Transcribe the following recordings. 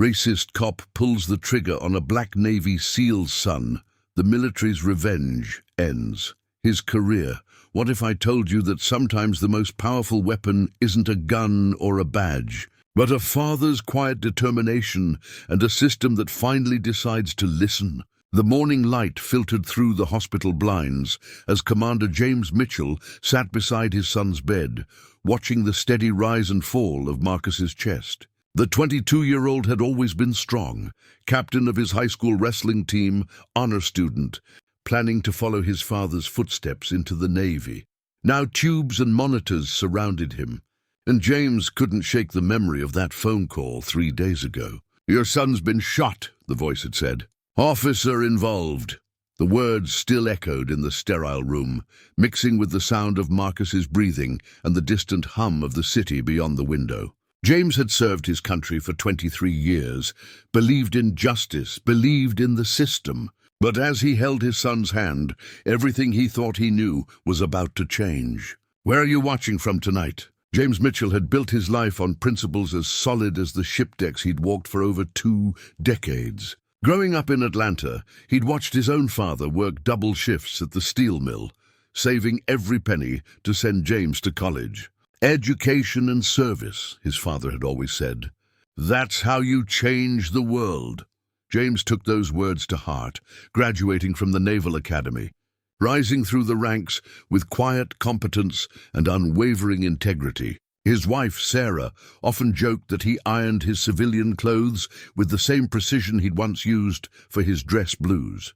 Racist cop pulls the trigger on a black Navy SEAL's son. The military's revenge ends. His career. What if I told you that sometimes the most powerful weapon isn't a gun or a badge, but a father's quiet determination and a system that finally decides to listen? The morning light filtered through the hospital blinds as Commander James Mitchell sat beside his son's bed, watching the steady rise and fall of Marcus's chest. The 22-year-old had always been strong, captain of his high school wrestling team, honor student, planning to follow his father's footsteps into the Navy. Now tubes and monitors surrounded him, and James couldn't shake the memory of that phone call 3 days ago. "Your son's been shot," the voice had said. "Officer involved." The words still echoed in the sterile room, mixing with the sound of Marcus's breathing and the distant hum of the city beyond the window. James had served his country for 23 years, believed in justice, believed in the system. But as he held his son's hand, everything he thought he knew was about to change. "Where are you watching from tonight?" James Mitchell had built his life on principles as solid as the ship decks he'd walked for over 2 decades. Growing up in Atlanta, he'd watched his own father work double shifts at the steel mill, saving every penny to send James to college. "Education and service," his father had always said. "That's how you change the world." James took those words to heart, graduating from the Naval Academy, rising through the ranks with quiet competence and unwavering integrity. His wife, Sarah, often joked that he ironed his civilian clothes with the same precision he'd once used for his dress blues.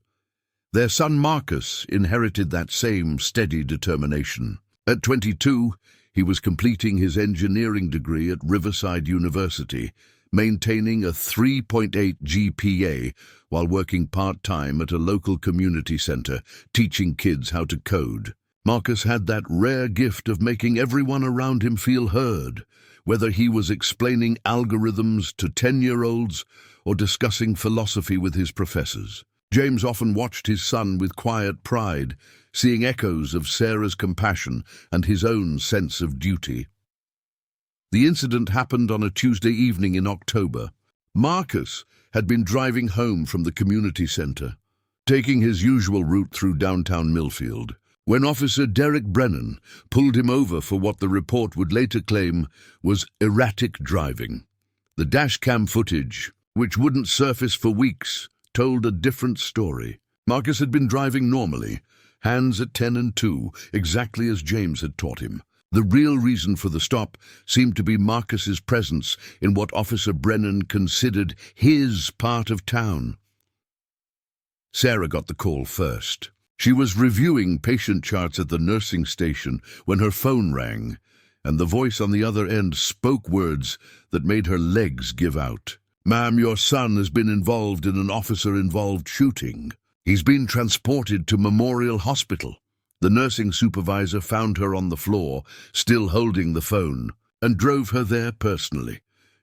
Their son Marcus inherited that same steady determination. At 22, he was completing his engineering degree at Riverside University, maintaining a 3.8 GPA while working part-time at a local community center, teaching kids how to code. Marcus had that rare gift of making everyone around him feel heard, whether he was explaining algorithms to 10-year-olds or discussing philosophy with his professors. James often watched his son with quiet pride, seeing echoes of Sarah's compassion and his own sense of duty. The incident happened on a Tuesday evening in October. Marcus had been driving home from the community center, taking his usual route through downtown Millfield, when Officer Derek Brennan pulled him over for what the report would later claim was erratic driving. The dashcam footage, which wouldn't surface for weeks, told a different story. Marcus had been driving normally, hands at 10 and 2, exactly as James had taught him. The real reason for the stop seemed to be Marcus's presence in what Officer Brennan considered his part of town. Sarah got the call first. She was reviewing patient charts at the nursing station when her phone rang, and the voice on the other end spoke words that made her legs give out. "Ma'am, your son has been involved in an officer-involved shooting. He's been transported to Memorial Hospital." The nursing supervisor found her on the floor, still holding the phone, and drove her there personally.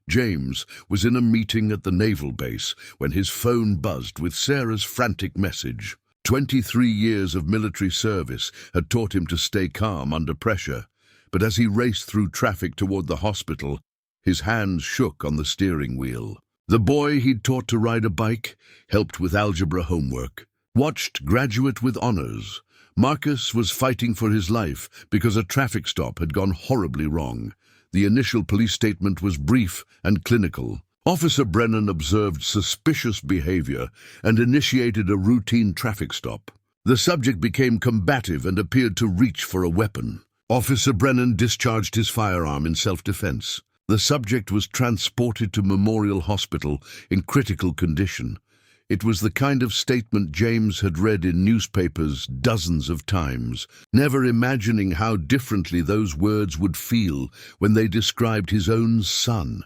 James was in a meeting at the naval base when his phone buzzed with Sarah's frantic message. 23 years of military service had taught him to stay calm under pressure, but as he raced through traffic toward the hospital, his hands shook on the steering wheel. The boy he'd taught to ride a bike, helped with algebra homework, watched graduate with honors. Marcus was fighting for his life because a traffic stop had gone horribly wrong. The initial police statement was brief and clinical. Officer Brennan observed suspicious behavior and initiated a routine traffic stop. The subject became combative and appeared to reach for a weapon. Officer Brennan discharged his firearm in self-defense. The subject was transported to Memorial Hospital in critical condition. It was the kind of statement James had read in newspapers dozens of times, never imagining how differently those words would feel when they described his own son.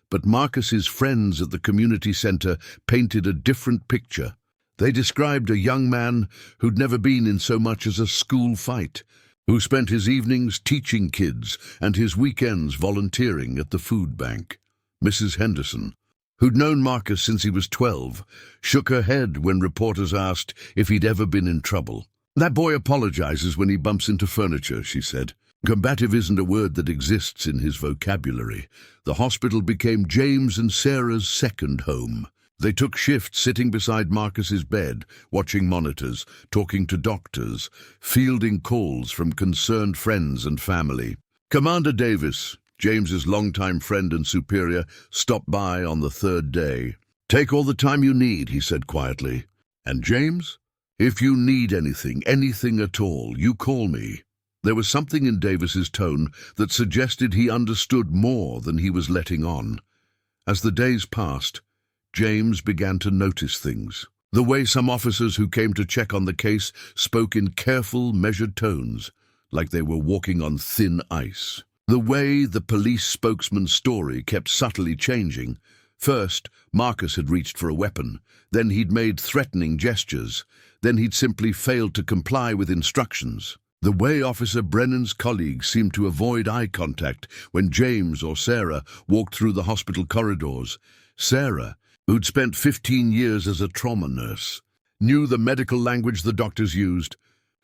But Marcus's friends at the community center painted a different picture. They described a young man who'd never been in so much as a school fight, who spent his evenings teaching kids and his weekends volunteering at the food bank. Mrs. Henderson, who'd known Marcus since he was 12, shook her head when reporters asked if he'd ever been in trouble. "That boy apologizes when he bumps into furniture," she said. Combative isn't a word that exists in his vocabulary. The hospital became James and Sarah's second home. They took shifts sitting beside Marcus's bed, watching monitors, talking to doctors, fielding calls from concerned friends and family. Commander Davis, James's longtime friend and superior, stopped by on the third day. "Take all the time you need," he said quietly. "And James, if you need anything, anything at all, you call me." There was something in Davis's tone that suggested he understood more than he was letting on. As the days passed, James began to notice things. The way some officers who came to check on the case spoke in careful, measured tones, like they were walking on thin ice. The way the police spokesman's story kept subtly changing. First, Marcus had reached for a weapon. Then he'd made threatening gestures. Then he'd simply failed to comply with instructions. The way Officer Brennan's colleagues seemed to avoid eye contact when James or Sarah walked through the hospital corridors. Sarah, who'd spent 15 years as a trauma nurse, knew the medical language the doctors used,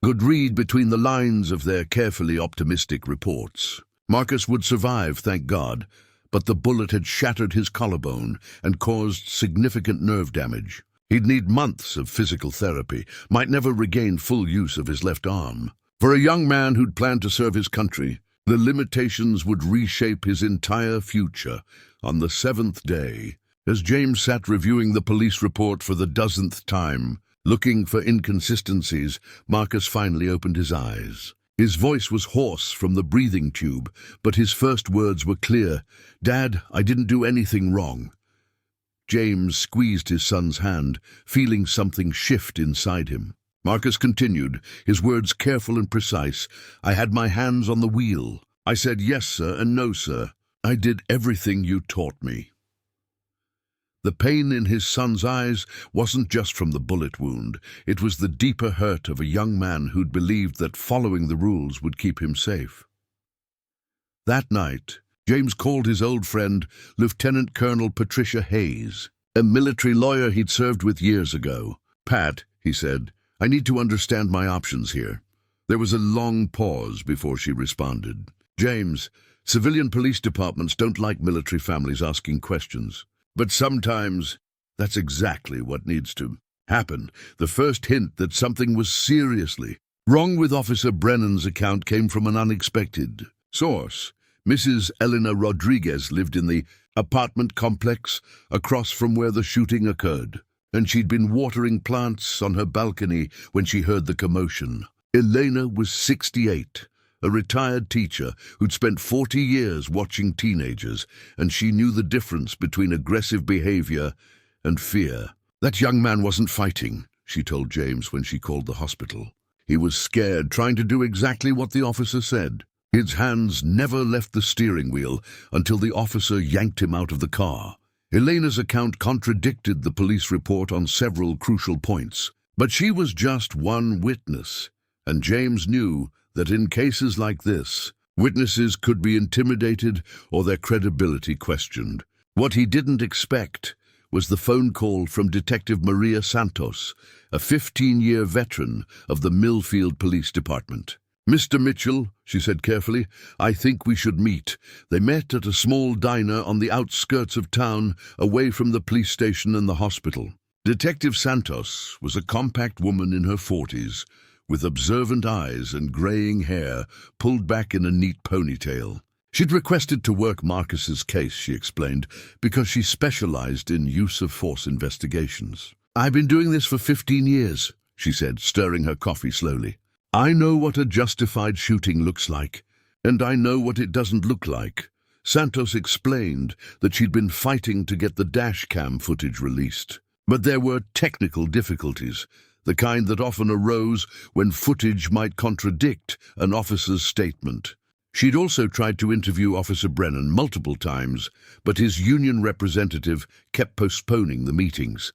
could read between the lines of their carefully optimistic reports. Marcus would survive, thank God, but the bullet had shattered his collarbone and caused significant nerve damage. He'd need months of physical therapy, might never regain full use of his left arm. For a young man who'd planned to serve his country, the limitations would reshape his entire future. On the 7th day, as James sat reviewing the police report for the 10th time, looking for inconsistencies, Marcus finally opened his eyes. His voice was hoarse from the breathing tube, but his first words were clear. "Dad, I didn't do anything wrong." James squeezed his son's hand, feeling something shift inside him. Marcus continued, his words careful and precise. "I had my hands on the wheel. I said yes, sir, and no, sir. I did everything you taught me." The pain in his son's eyes wasn't just from the bullet wound. It was the deeper hurt of a young man who'd believed that following the rules would keep him safe. That night, James called his old friend, Lieutenant Colonel Patricia Hayes, a military lawyer he'd served with years ago. "Pat," he said, "I need to understand my options here." There was a long pause before she responded. "James, civilian police departments don't like military families asking questions. But sometimes that's exactly what needs to happen." The first hint that something was seriously wrong with Officer Brennan's account came from an unexpected source. Mrs. Elena Rodriguez lived in the apartment complex across from where the shooting occurred, and she'd been watering plants on her balcony when she heard the commotion. Elena was 68. A retired teacher who'd spent 40 years watching teenagers, and she knew the difference between aggressive behavior and fear. "That young man wasn't fighting," she told James when she called the hospital. "He was scared, trying to do exactly what the officer said. His hands never left the steering wheel until the officer yanked him out of the car." Elena's account contradicted the police report on several crucial points, but she was just one witness, and James knew that in cases like this, witnesses could be intimidated or their credibility questioned. What he didn't expect was the phone call from Detective Maria Santos, a 15-year veteran of the Millfield Police Department. "Mr. Mitchell," she said carefully, "I think we should meet." They met at a small diner on the outskirts of town, away from the police station and the hospital. Detective Santos was a compact woman in her 40s, with observant eyes and graying hair pulled back in a neat ponytail. She'd requested to work Marcus's case, she explained, because she specialized in use-of-force investigations. "I've been doing this for 15 years, she said, stirring her coffee slowly. "I know what a justified shooting looks like, and I know what it doesn't look like." Santos explained that she'd been fighting to get the dash cam footage released. But there were technical difficulties, the kind that often arose when footage might contradict an officer's statement. She'd also tried to interview Officer Brennan multiple times, but his union representative kept postponing the meetings.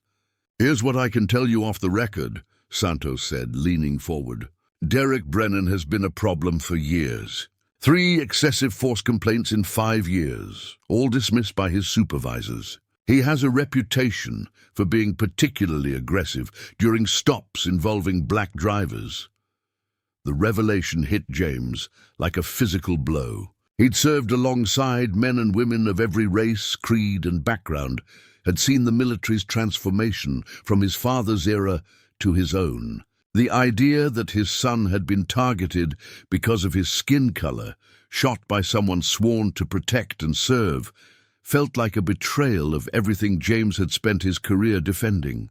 "Here's what I can tell you off the record," Santos said, leaning forward. "Derek Brennan has been a problem for years. 3 excessive force complaints in 5 years, all dismissed by his supervisors. He has a reputation for being particularly aggressive during stops involving black drivers. The revelation hit James like a physical blow. He'd served alongside men and women of every race, creed, and background, had seen the military's transformation from his father's era to his own. The idea that his son had been targeted because of his skin color, shot by someone sworn to protect and serve, felt like a betrayal of everything James had spent his career defending.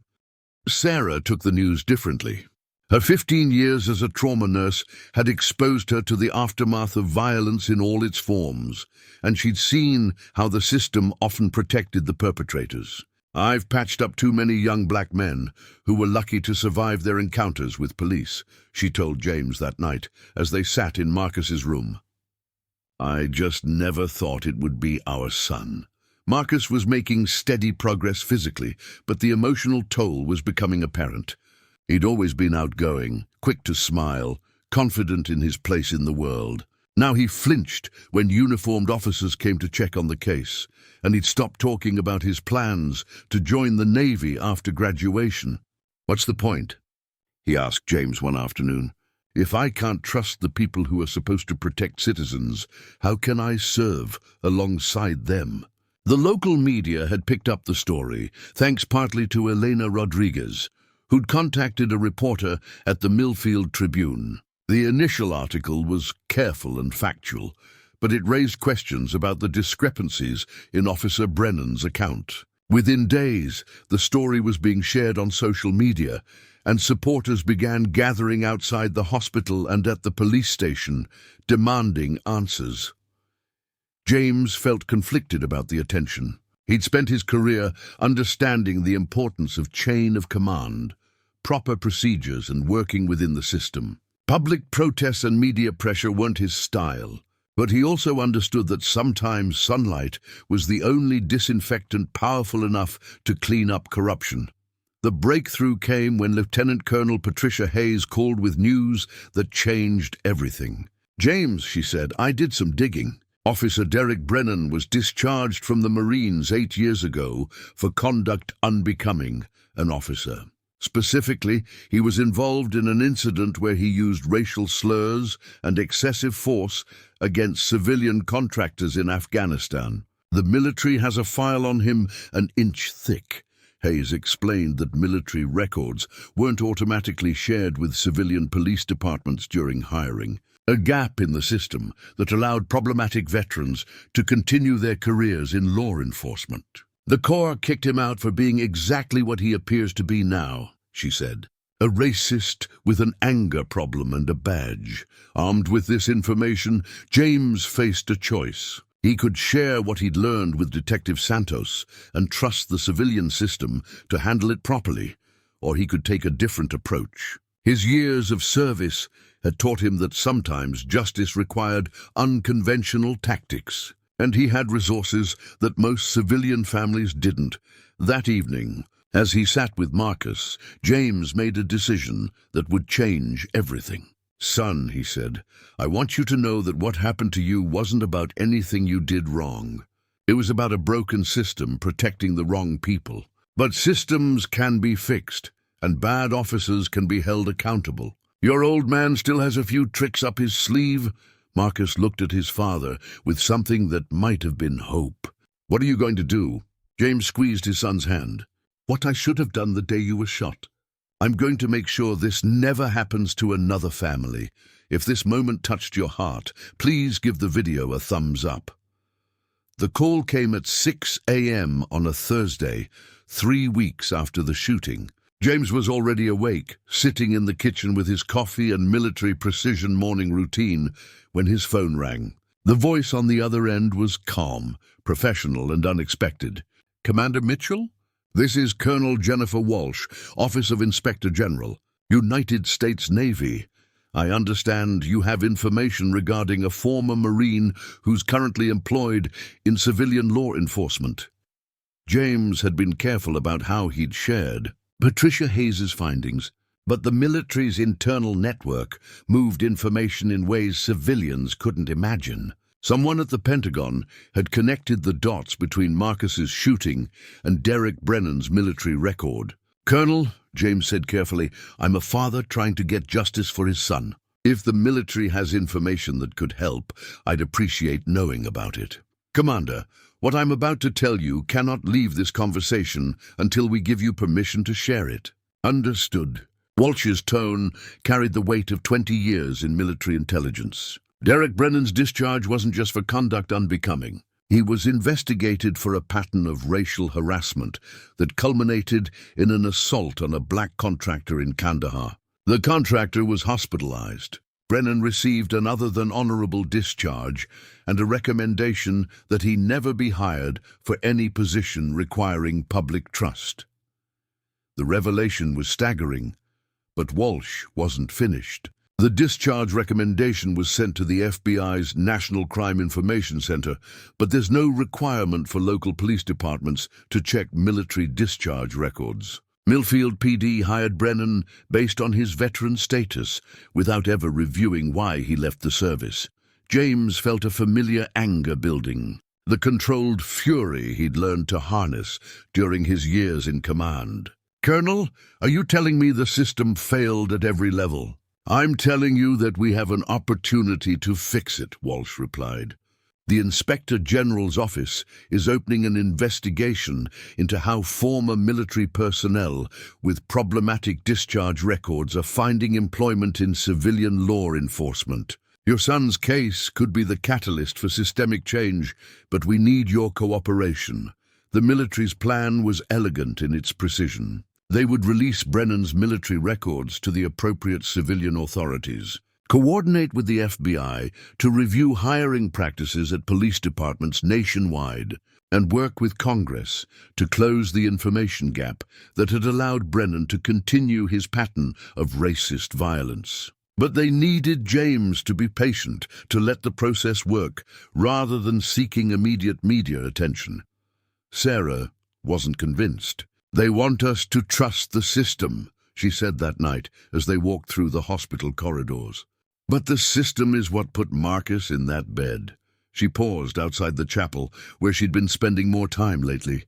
Sarah took the news differently. Her 15 years as a trauma nurse had exposed her to the aftermath of violence in all its forms, and she'd seen how the system often protected the perpetrators. "I've patched up too many young black men who were lucky to survive their encounters with police," she told James that night as they sat in Marcus's room. "I just never thought it would be our son." Marcus was making steady progress physically, but the emotional toll was becoming apparent. He'd always been outgoing, quick to smile, confident in his place in the world. Now he flinched when uniformed officers came to check on the case, and he'd stopped talking about his plans to join the Navy after graduation. "What's the point?" he asked James one afternoon. "If I can't trust the people who are supposed to protect citizens, how can I serve alongside them?" The local media had picked up the story, thanks partly to Elena Rodriguez, who'd contacted a reporter at the Millfield Tribune. The initial article was careful and factual, but it raised questions about the discrepancies in Officer Brennan's account. Within days, the story was being shared on social media, and supporters began gathering outside the hospital and at the police station, demanding answers. James felt conflicted about the attention. He'd spent his career understanding the importance of chain of command, proper procedures, and working within the system. Public protests and media pressure weren't his style, but he also understood that sometimes sunlight was the only disinfectant powerful enough to clean up corruption. The breakthrough came when Lieutenant Colonel Patricia Hayes called with news that changed everything. "James," she said, "I did some digging. Officer Derek Brennan was discharged from the Marines 8 years ago for conduct unbecoming an officer. Specifically, he was involved in an incident where he used racial slurs and excessive force against civilian contractors in Afghanistan. The military has a file on him an inch thick." Hayes explained that military records weren't automatically shared with civilian police departments during hiring, a gap in the system that allowed problematic veterans to continue their careers in law enforcement. "The Corps kicked him out for being exactly what he appears to be now," she said. "A racist with an anger problem and a badge." Armed with this information, James faced a choice. He could share what he'd learned with Detective Santos and trust the civilian system to handle it properly, or he could take a different approach. His years of service had taught him that sometimes justice required unconventional tactics, and he had resources that most civilian families didn't. That evening, as he sat with Marcus, James made a decision that would change everything. "Son," he said, "I want you to know that what happened to you wasn't about anything you did wrong. It was about a broken system protecting the wrong people. But systems can be fixed, and bad officers can be held accountable. Your old man still has a few tricks up his sleeve." Marcus looked at his father with something that might have been hope. "What are you going to do?" James squeezed his son's hand. "What I should have done the day you were shot. I'm going to make sure this never happens to another family. If this moment touched your heart, please give the video a thumbs up." The call came at 6 a.m. on a Thursday, 3 weeks after the shooting. James was already awake, sitting in the kitchen with his coffee and military precision morning routine, when his phone rang. The voice on the other end was calm, professional, and unexpected. "Commander Mitchell? This is Colonel Jennifer Walsh, Office of Inspector General, United States Navy. I understand you have information regarding a former Marine who's currently employed in civilian law enforcement." James had been careful about how he'd shared Patricia Hayes' findings, but the military's internal network moved information in ways civilians couldn't imagine. Someone at the Pentagon had connected the dots between Marcus's shooting and Derek Brennan's military record. "Colonel," James said carefully, "I'm a father trying to get justice for his son. If the military has information that could help, I'd appreciate knowing about it. Commander, what I'm about to tell you cannot leave this conversation until we give you permission to share it. Understood. Walsh's tone carried the weight of 20 years in military intelligence. Derek Brennan's discharge wasn't just for conduct unbecoming. He was investigated for a pattern of racial harassment that culminated in an assault on a black contractor in Kandahar. The contractor was hospitalized. Brennan received an other-than-honorable discharge and a recommendation that he never be hired for any position requiring public trust. The revelation was staggering, but Walsh wasn't finished. The discharge recommendation was sent to the FBI's National Crime Information Center, but there's no requirement for local police departments to check military discharge records. Millfield PD hired Brennan based on his veteran status, without ever reviewing why he left the service. James felt a familiar anger building, the controlled fury he'd learned to harness during his years in command. Colonel, are you telling me the system failed at every level? I'm telling you that we have an opportunity to fix it, Walsh replied. The Inspector General's office is opening an investigation into how former military personnel with problematic discharge records are finding employment in civilian law enforcement. Your son's case could be the catalyst for systemic change, but we need your cooperation. The military's plan was elegant in its precision. They would release Brennan's military records to the appropriate civilian authorities. Coordinate with the FBI to review hiring practices at police departments nationwide, and work with Congress to close the information gap that had allowed Brennan to continue his pattern of racist violence. But they needed James to be patient, to let the process work, rather than seeking immediate media attention. Sarah wasn't convinced. They want us to trust the system, she said that night as they walked through the hospital corridors. But the system is what put Marcus in that bed. She paused outside the chapel, where she'd been spending more time lately.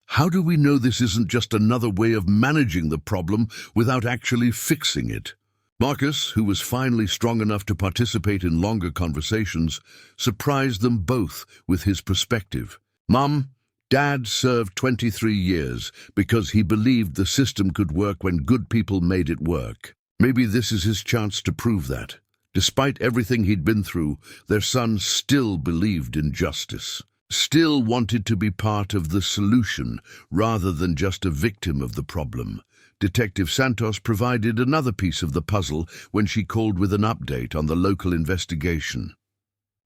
How do we know this isn't just another way of managing the problem without actually fixing it? Marcus, who was finally strong enough to participate in longer conversations, surprised them both with his perspective. Mom, Dad served 23 years because he believed the system could work when good people made it work. Maybe this is his chance to prove that. Despite everything he'd been through, their son still believed in justice, still wanted to be part of the solution rather than just a victim of the problem. Detective Santos provided another piece of the puzzle when she called with an update on the local investigation.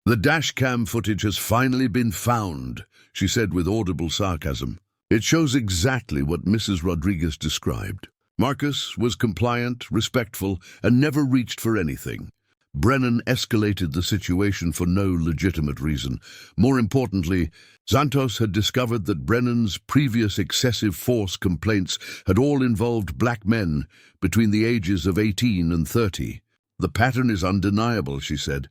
The dashcam footage has finally been found, she said with audible sarcasm. It shows exactly what Mrs. Rodriguez described. Marcus was compliant, respectful, and never reached for anything. Brennan escalated the situation for no legitimate reason. More importantly, Santos had discovered that Brennan's previous excessive force complaints had all involved black men between the ages of 18 and 30. The pattern is undeniable, she said.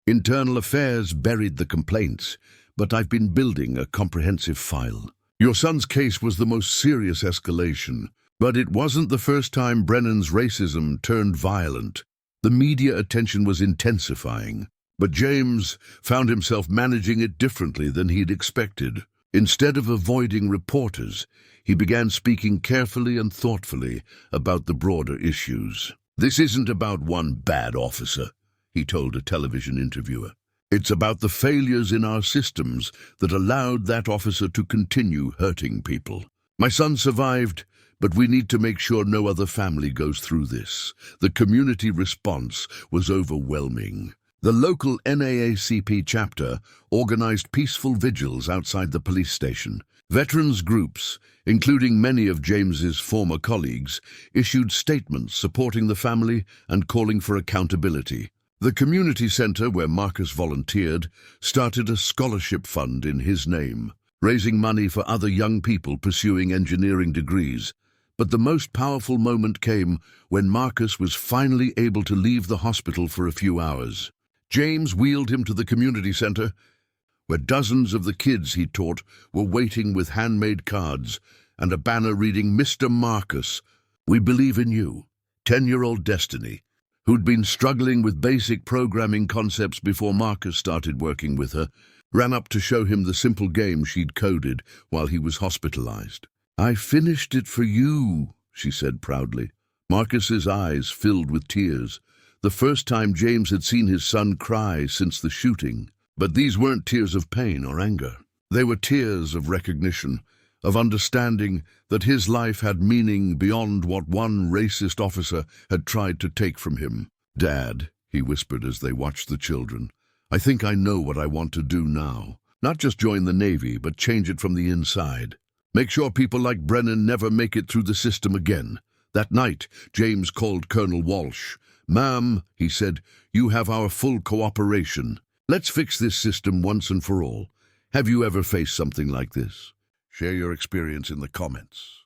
Internal Affairs buried the complaints, but I've been building a comprehensive file. Your son's case was the most serious escalation, but it wasn't the first time Brennan's racism turned violent. The media attention was intensifying, but James found himself managing it differently than he'd expected. Instead of avoiding reporters, he began speaking carefully and thoughtfully about the broader issues. This isn't about one bad officer, he told a television interviewer. It's about the failures in our systems that allowed that officer to continue hurting people. My son survived, but we need to make sure no other family goes through this. The community response was overwhelming. The local NAACP chapter organized peaceful vigils outside the police station. Veterans groups, including many of James's former colleagues, issued statements supporting the family and calling for accountability. The community center where Marcus volunteered started a scholarship fund in his name, raising money for other young people pursuing engineering degrees. But the most powerful moment came when Marcus was finally able to leave the hospital for a few hours. James wheeled him to the community center, where dozens of the kids he taught were waiting with handmade cards and a banner reading, "Mr. Marcus, we believe in you. 10-year-old destiny." who'd been struggling with basic programming concepts before Marcus started working with her, ran up to show him the simple game she'd coded while he was hospitalized. "I finished it for you," she said proudly. Marcus's eyes filled with tears, the first time James had seen his son cry since the shooting. But these weren't tears of pain or anger. They were tears of recognition, of understanding that his life had meaning beyond what one racist officer had tried to take from him. "Dad," he whispered as they watched the children, "I think I know what I want to do now. Not just join the Navy, but change it from the inside. Make sure people like Brennan never make it through the system again." That night, James called Colonel Walsh. "Ma'am," he said, "you have our full cooperation. Let's fix this system once and for all. Have you ever faced something like this? Share your experience in the comments."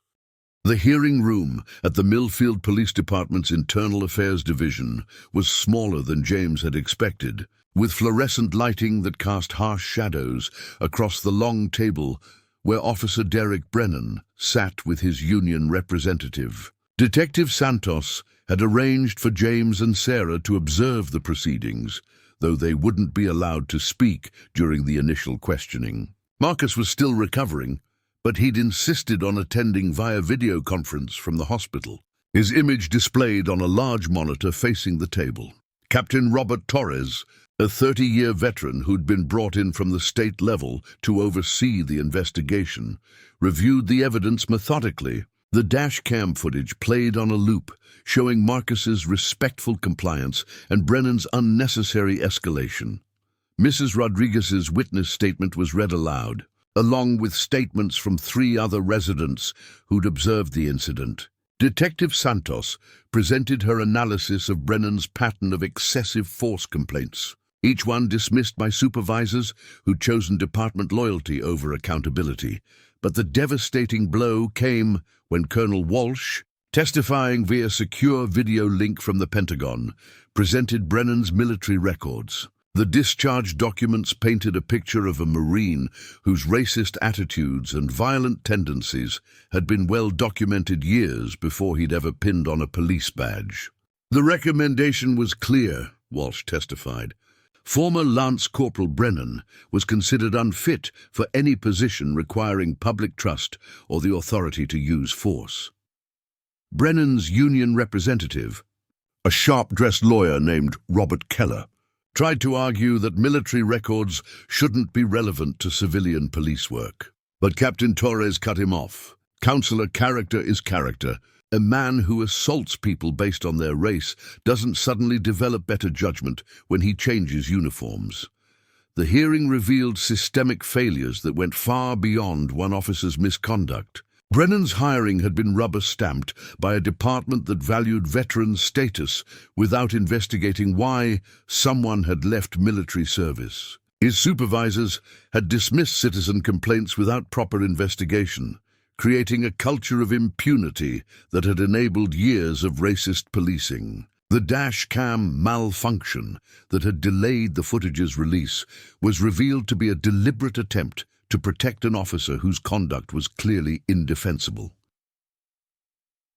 The hearing room at the Millfield Police Department's Internal Affairs Division was smaller than James had expected, with fluorescent lighting that cast harsh shadows across the long table where Officer Derek Brennan sat with his union representative. Detective Santos had arranged for James and Sarah to observe the proceedings, though they wouldn't be allowed to speak during the initial questioning. Marcus was still recovering, but he'd insisted on attending via video conference from the hospital, his image displayed on a large monitor facing the table. Captain Robert Torres, a 30-year veteran who'd been brought in from the state level to oversee the investigation, reviewed the evidence methodically. The dash cam footage played on a loop, showing Marcus's respectful compliance and Brennan's unnecessary escalation. Mrs. Rodriguez's witness statement was read aloud, along with statements from 3 other residents who'd observed the incident. Detective Santos presented her analysis of Brennan's pattern of excessive force complaints, each one dismissed by supervisors who'd chosen department loyalty over accountability. But the devastating blow came when Colonel Walsh, testifying via secure video link from the Pentagon, presented Brennan's military records. The discharge documents painted a picture of a Marine whose racist attitudes and violent tendencies had been well documented years before he'd ever pinned on a police badge. "The recommendation was clear," Walsh testified. "Former Lance Corporal Brennan was considered unfit for any position requiring public trust or the authority to use force." Brennan's union representative, a sharp-dressed lawyer named Robert Keller, tried to argue that military records shouldn't be relevant to civilian police work. But Captain Torres cut him off. "Counselor, character is character. A man who assaults people based on their race doesn't suddenly develop better judgment when he changes uniforms." The hearing revealed systemic failures that went far beyond one officer's misconduct. Brennan's hiring had been rubber-stamped by a department that valued veteran status without investigating why someone had left military service. His supervisors had dismissed citizen complaints without proper investigation, creating a culture of impunity that had enabled years of racist policing. The dash cam malfunction that had delayed the footage's release was revealed to be a deliberate attempt to protect an officer whose conduct was clearly indefensible.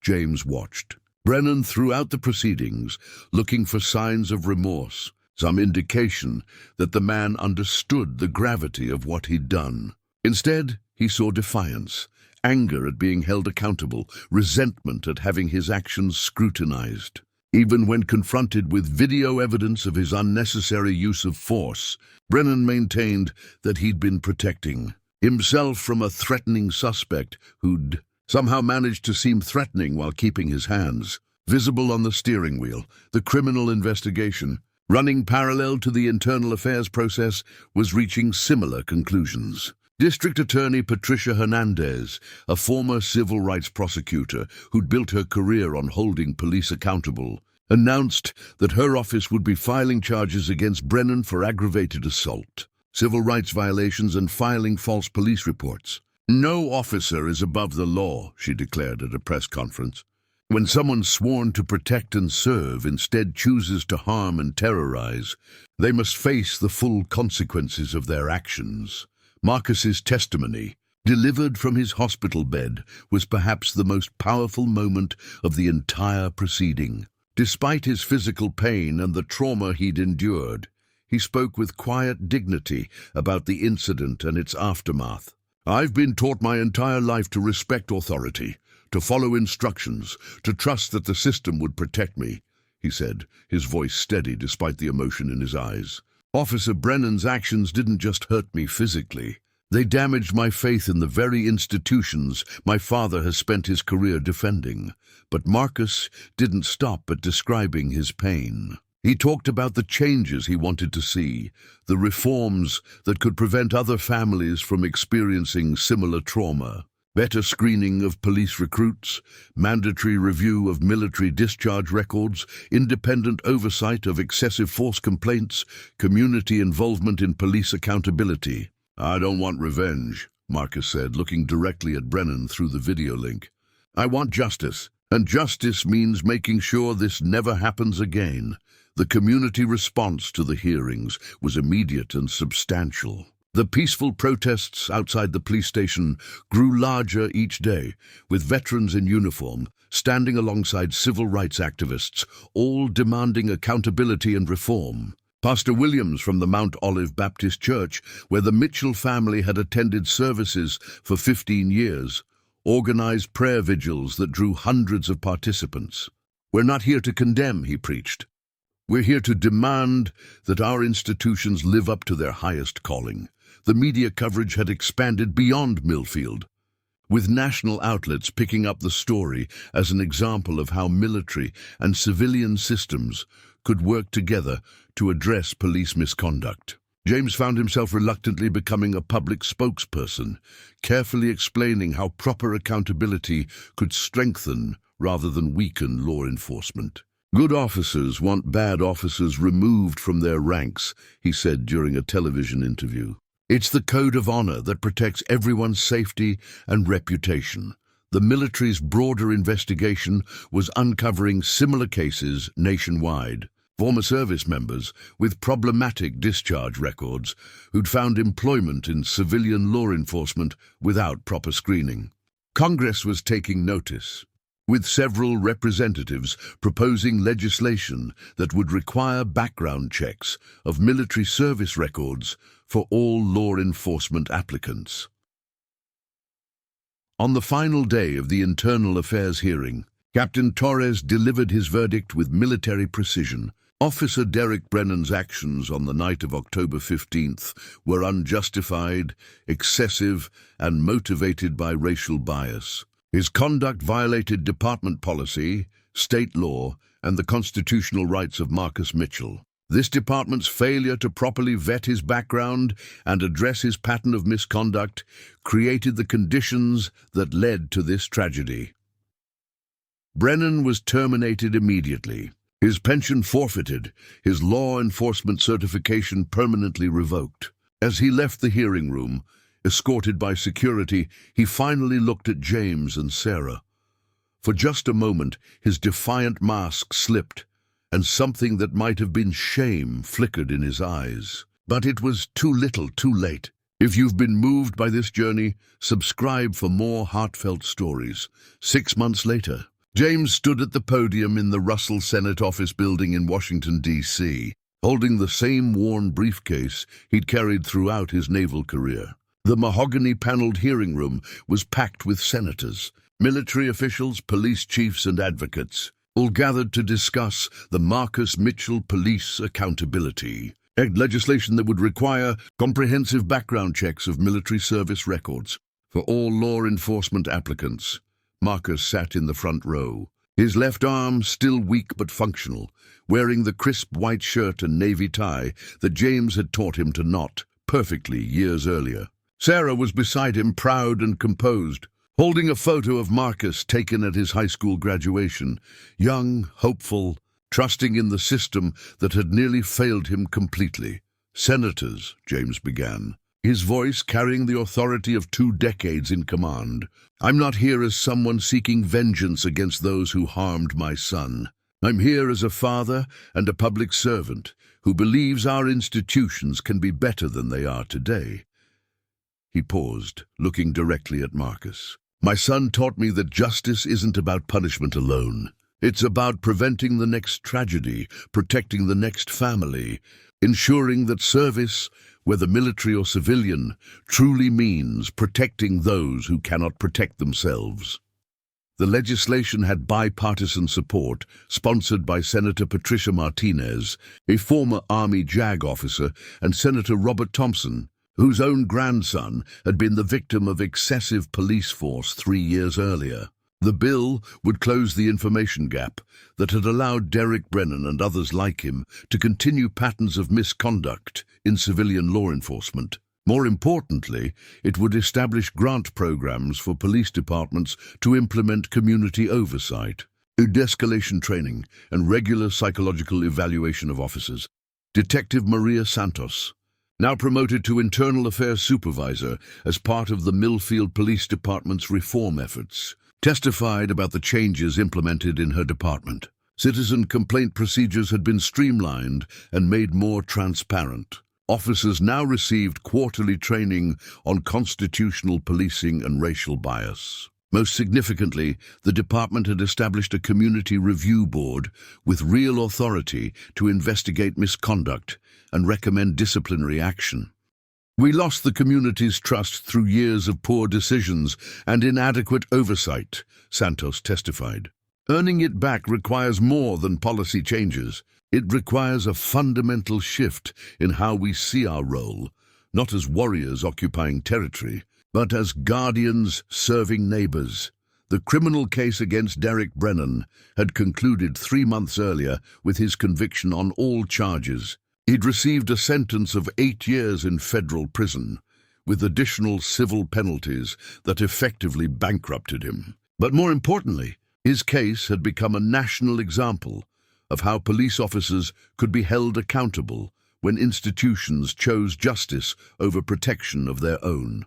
James watched Brennan throughout the proceedings, looking for signs of remorse, some indication that the man understood the gravity of what he'd done. Instead, he saw defiance, anger at being held accountable, resentment at having his actions scrutinized. Even when confronted with video evidence of his unnecessary use of force, Brennan maintained that he'd been protecting himself from a threatening suspect who'd somehow managed to seem threatening while keeping his hands visible on the steering wheel. The criminal investigation, running parallel to the internal affairs process, was reaching similar conclusions. District Attorney Patricia Hernandez, a former civil rights prosecutor who'd built her career on holding police accountable, announced that her office would be filing charges against Brennan for aggravated assault, civil rights violations, and filing false police reports. "No officer is above the law," she declared at a press conference. "When someone sworn to protect and serve instead chooses to harm and terrorize, they must face the full consequences of their actions." Marcus's testimony, delivered from his hospital bed, was perhaps the most powerful moment of the entire proceeding. Despite his physical pain and the trauma he'd endured, he spoke with quiet dignity about the incident and its aftermath. "I've been taught my entire life to respect authority, to follow instructions, to trust that the system would protect me," he said, his voice steady despite the emotion in his eyes. "Officer Brennan's actions didn't just hurt me physically. They damaged my faith in the very institutions my father has spent his career defending." But Marcus didn't stop at describing his pain. He talked about the changes he wanted to see, the reforms that could prevent other families from experiencing similar trauma. Better screening of police recruits, mandatory review of military discharge records, independent oversight of excessive force complaints, community involvement in police accountability. "I don't want revenge," Marcus said, looking directly at Brennan through the video link. "I want justice, and justice means making sure this never happens again." The community response to the hearings was immediate and substantial. The peaceful protests outside the police station grew larger each day, with veterans in uniform standing alongside civil rights activists, all demanding accountability and reform. Pastor Williams from the Mount Olive Baptist Church, where the Mitchell family had attended services for 15 years, organized prayer vigils that drew hundreds of participants. "We're not here to condemn," he preached. "We're here to demand that our institutions live up to their highest calling." The media coverage had expanded beyond Millfield, with national outlets picking up the story as an example of how military and civilian systems could work together to address police misconduct. James found himself reluctantly becoming a public spokesperson, carefully explaining how proper accountability could strengthen rather than weaken law enforcement. "Good officers want bad officers removed from their ranks," he said during a television interview. "It's the code of honor that protects everyone's safety and reputation." The military's broader investigation was uncovering similar cases nationwide. Former service members with problematic discharge records who'd found employment in civilian law enforcement without proper screening. Congress was taking notice, with several representatives proposing legislation that would require background checks of military service records for all law enforcement applicants. On the final day of the Internal Affairs hearing, Captain Torres delivered his verdict with military precision. Officer Derek Brennan's actions on the night of October 15th were unjustified, excessive, and motivated by racial bias. His conduct violated department policy, state law, and the constitutional rights of Marcus Mitchell. This department's failure to properly vet his background and address his pattern of misconduct created the conditions that led to this tragedy. Brennan was terminated immediately, his pension forfeited, his law enforcement certification permanently revoked. As he left the hearing room, escorted by security, he finally looked at James and Sarah. For just a moment, his defiant mask slipped, and something that might have been shame flickered in his eyes. But it was too little, too late. If you've been moved by this journey, subscribe for more heartfelt stories. 6 months later, James stood at the podium in the Russell Senate Office Building in Washington, D.C., holding the same worn briefcase he'd carried throughout his naval career. The mahogany-paneled hearing room was packed with senators, military officials, police chiefs, and advocates, all gathered to discuss the Marcus Mitchell Police Accountability Act, legislation that would require comprehensive background checks of military service records for all law enforcement applicants. Marcus sat in the front row, his left arm still weak but functional, wearing the crisp white shirt and navy tie that James had taught him to knot perfectly years earlier. Sarah was beside him, proud and composed, holding a photo of Marcus taken at his high school graduation, young, hopeful, trusting in the system that had nearly failed him completely. "Senators," James began, his voice carrying the authority of 2 decades in command, "I'm not here as someone seeking vengeance against those who harmed my son. I'm here as a father and a public servant who believes our institutions can be better than they are today." He paused, looking directly at Marcus. "My son taught me that justice isn't about punishment alone. It's about preventing the next tragedy, protecting the next family, ensuring that service, whether military or civilian, truly means protecting those who cannot protect themselves. The legislation had bipartisan support, sponsored by Senator Patricia Martinez, a former Army JAG officer, and Senator Robert Thompson, whose own grandson had been the victim of excessive police force 3 years earlier. The bill would close the information gap that had allowed Derek Brennan and others like him to continue patterns of misconduct in civilian law enforcement. More importantly, it would establish grant programs for police departments to implement community oversight, de-escalation training, and regular psychological evaluation of officers. Detective Maria Santos, now promoted to Internal Affairs Supervisor as part of the Millfield Police Department's reform efforts, testified about the changes implemented in her department. Citizen complaint procedures had been streamlined and made more transparent. Officers now received quarterly training on constitutional policing and racial bias. Most significantly, the department had established a community review board with real authority to investigate misconduct and recommend disciplinary action. We lost the community's trust through years of poor decisions and inadequate oversight, Santos testified. Earning it back requires more than policy changes. It requires a fundamental shift in how we see our role, not as warriors occupying territory, but as guardians serving neighbors. The criminal case against Derek Brennan had concluded 3 months earlier with his conviction on all charges. He'd received a sentence of 8 years in federal prison, with additional civil penalties that effectively bankrupted him. But more importantly, his case had become a national example of how police officers could be held accountable when institutions chose justice over protection of their own.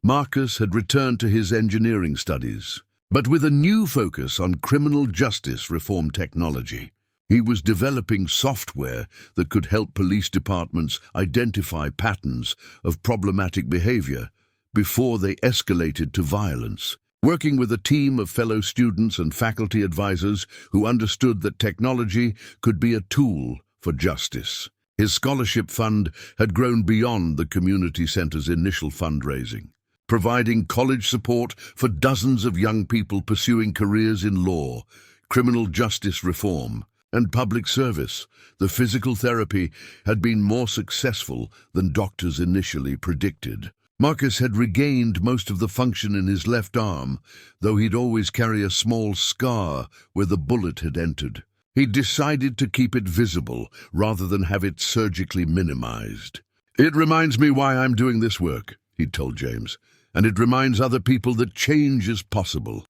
Marcus had returned to his engineering studies, but with a new focus on criminal justice reform technology. He was developing software that could help police departments identify patterns of problematic behavior before they escalated to violence. Working with a team of fellow students and faculty advisors who understood that technology could be a tool for justice. His scholarship fund had grown beyond the community center's initial fundraising, providing college support for dozens of young people pursuing careers in law, criminal justice reform, and public service. The physical therapy had been more successful than doctors initially predicted. Marcus had regained most of the function in his left arm, though he'd always carry a small scar where the bullet had entered. He decided to keep it visible rather than have it surgically minimized. "It reminds me why I'm doing this work," he told James, "and it reminds other people that change is possible,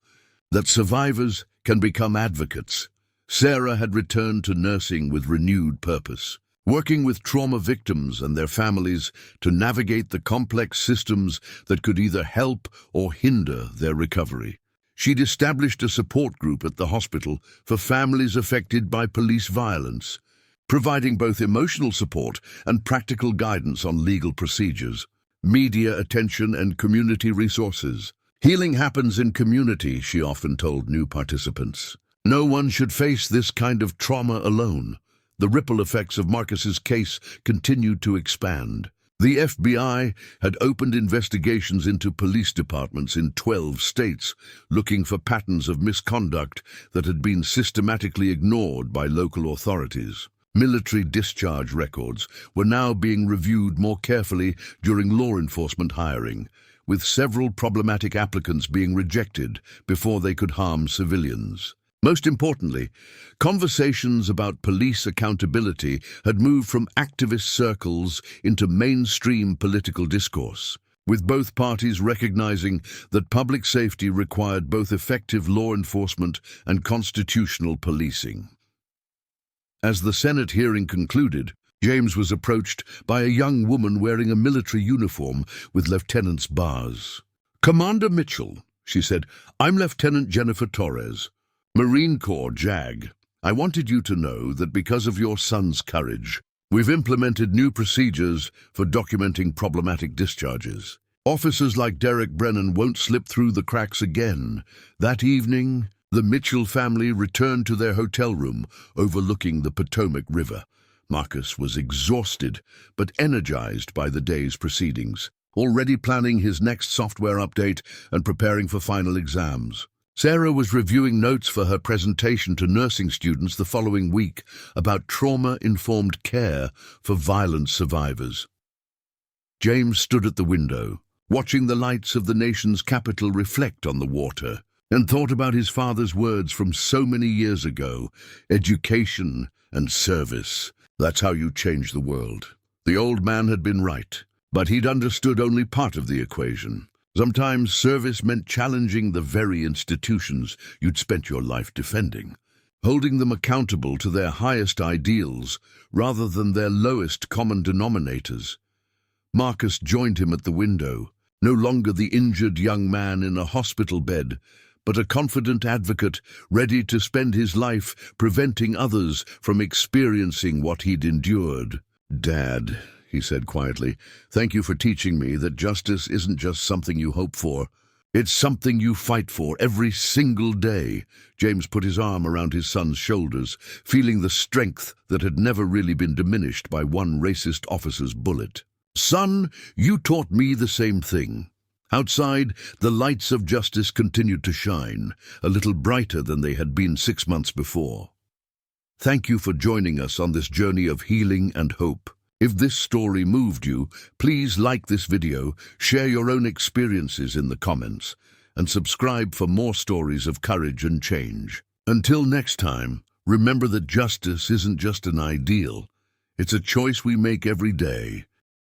that survivors can become advocates." Sarah had returned to nursing with renewed purpose, working with trauma victims and their families to navigate the complex systems that could either help or hinder their recovery. She'd established a support group at the hospital for families affected by police violence, providing both emotional support and practical guidance on legal procedures, media attention, and community resources. "Healing happens in community," she often told new participants. "No one should face this kind of trauma alone." The ripple effects of Marcus's case continued to expand. The FBI had opened investigations into police departments in 12 states, looking for patterns of misconduct that had been systematically ignored by local authorities. Military discharge records were now being reviewed more carefully during law enforcement hiring, with several problematic applicants being rejected before they could harm civilians. Most importantly, conversations about police accountability had moved from activist circles into mainstream political discourse, with both parties recognizing that public safety required both effective law enforcement and constitutional policing. As the Senate hearing concluded, James was approached by a young woman wearing a military uniform with lieutenant's bars. "Commander Mitchell," she said, "I'm Lieutenant Jennifer Torres, Marine Corps JAG. I wanted you to know that because of your son's courage, we've implemented new procedures for documenting problematic discharges. Officers like Derek Brennan won't slip through the cracks again." That evening, The Mitchell family returned to their hotel room overlooking the Potomac River. Marcus was exhausted, but energized by the day's proceedings, already planning his next software update and preparing for final exams. Sarah was reviewing notes for her presentation to nursing students the following week about trauma-informed care for violence survivors. James stood at the window, watching the lights of the nation's capital reflect on the water, and thought about his father's words from so many years ago: education and service. That's how you change the world. The old man had been right, but he'd understood only part of the equation. Sometimes service meant challenging the very institutions you'd spent your life defending, holding them accountable to their highest ideals rather than their lowest common denominators. Marcus joined him at the window, no longer the injured young man in a hospital bed, but a confident advocate ready to spend his life preventing others from experiencing what he'd endured. "Dad," he said quietly, "thank you for teaching me that justice isn't just something you hope for. It's something you fight for every single day." James put his arm around his son's shoulders, feeling the strength that had never really been diminished by one racist officer's bullet. "Son, you taught me the same thing." Outside, the lights of justice continued to shine, a little brighter than they had been 6 months before. Thank you for joining us on this journey of healing and hope. If this story moved you, please like this video, share your own experiences in the comments, and subscribe for more stories of courage and change. Until next time, remember that justice isn't just an ideal. It's a choice we make every day.